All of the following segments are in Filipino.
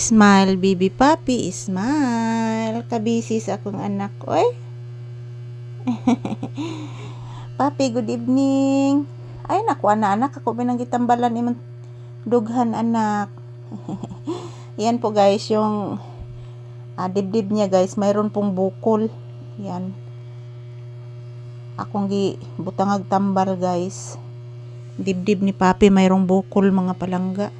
Smile, baby papi, smile. Kabisi sa akong anak, oy. Papi, good evening. Ay, naku, anak, ako binanggitambalan imong dughan, anak. Yan po, guys, yung dibdib niya, guys. Mayroon pong bukol. Yan. Akong butangag tambal, guys. Dibdib ni papi, mayroong bukol, mga palangga.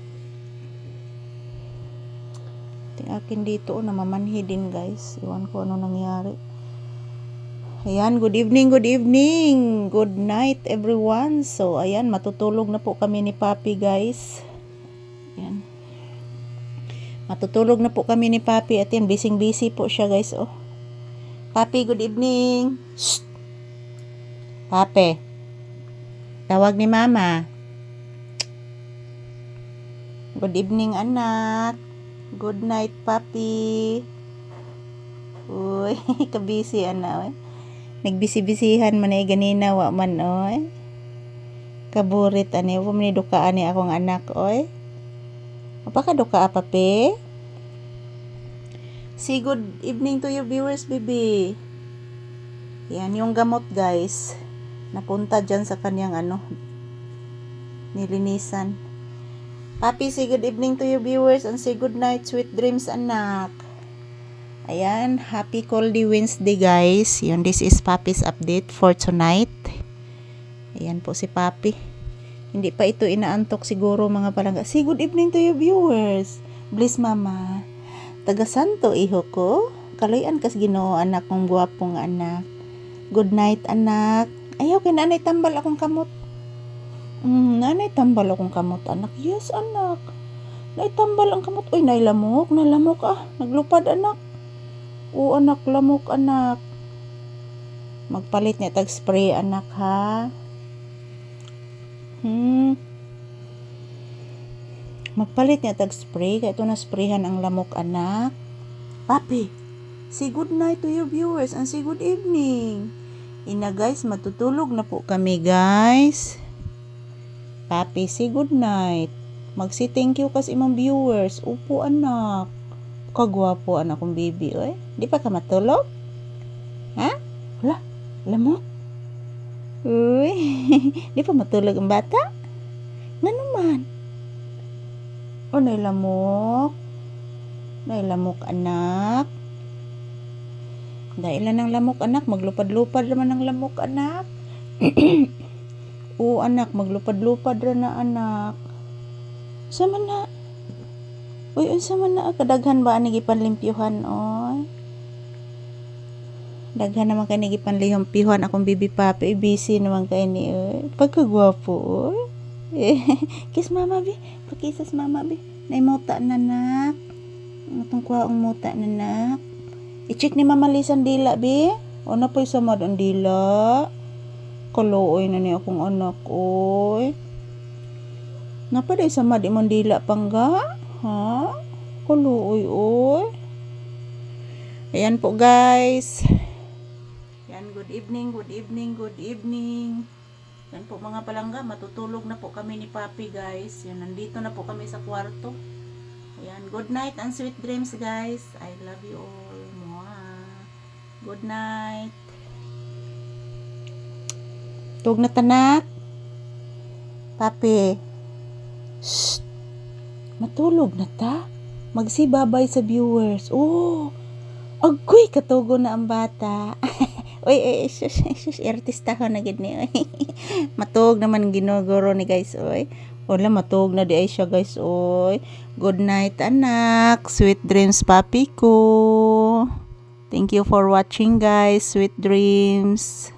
Akin dito namamanhi din, guys. Iwan ko ano nangyari. Ayan, good evening, good night everyone. So ayan, matutulog na po kami ni papi, guys. Ayan, matutulog na po kami ni papi. At yan, busy po siya, guys. Oh, papi, good evening. Shh. Papi, tawag ni mama. Good evening, anak. Good night, papi. Uy, kabisi, ana, oy. Nagbisi-bisihan man ay ganina, wa man, oy. Kaburit, ani. Wa man duka, ani, akong anak, oy. Apaka duka, papi? Say good evening to your viewers, baby. Yan, yung gamot, guys. Napunta dyan sa kanyang, nilinisan. Papi, say good evening to your viewers and say good night, sweet dreams, anak. Ayan, happy Coldie Wednesday, guys. Yun, this is Papi's update for tonight. Ayan po si Papi. Hindi pa ito inaantok siguro, mga palangga. Say good evening to your viewers. Bless mama. Taga Santo, iho ko. Kaloyan kas Ginoo, anak kong guwapong anak. Good night, anak. Ayaw, kinanay tambal akong kamot. Nanay tambal akong kamot, anak. Yes, anak. Naitambal ang kamot. Uy, nailamok. Nalamok, naglupad, anak. Oo, anak, lamok, anak. Magpalit niya tag spray, anak, ha. Magpalit niya tag spray. Kaya ito na sprayhan ang lamok, anak. Papi, say good night to your viewers and say good evening. Ina, guys, matutulog na po kami, guys. Papi, say good night. Magsi thank you kas imong viewers. Upo, anak. Kagwapo, anak kong baby, oy. Di pa ka matulog? Ha? Wala, lamok. Uy, di pa matulog ang bata? Nga naman. O, nailamok. Nailamok, anak. Dahil ng lamok, anak. Maglupad-lupad naman ng lamok, anak. Oo, anak, maglupad-lupad ra na, anak. Sama na. Uy, unsa man na, kadaghan ba ani gipanlimpyuhan, oy? Daghan naman kay ni gipanlimpyuhan akong bibi papi, busy naman kay ni, oy. Pagkagwapo, oy. Kiss mama, bi. Pakisas mama, bi. Naimuta na, nak. Atong kuhaong muta na, nak. I-check ni mama lisan dila, bi. O na po'y samad ang dila. Kaluoy na ni akong anak, oy. Napaday sa madi mong dila pangga, ha? Kaluoy, oy. Ayan po, guys. Ayan, good evening. Ayan po, mga palangga, matutulog na po kami ni Papi, guys. Yan, nandito na po kami sa kwarto. Ayan, good night and sweet dreams, guys. I love you all. Mwah. Good night. Tug na tanak. Papi. Shh. Matulog na ta. Magsibabay sa viewers. Oh. Agoy, katugo na ang bata. Uy, shush, artista ko na gid ni. Matug naman ginuguro ni, guys, oy. Wala, matug na di ay siya, guys, oy. Good night, anak. Sweet dreams, papi ko. Thank you for watching, guys. Sweet dreams.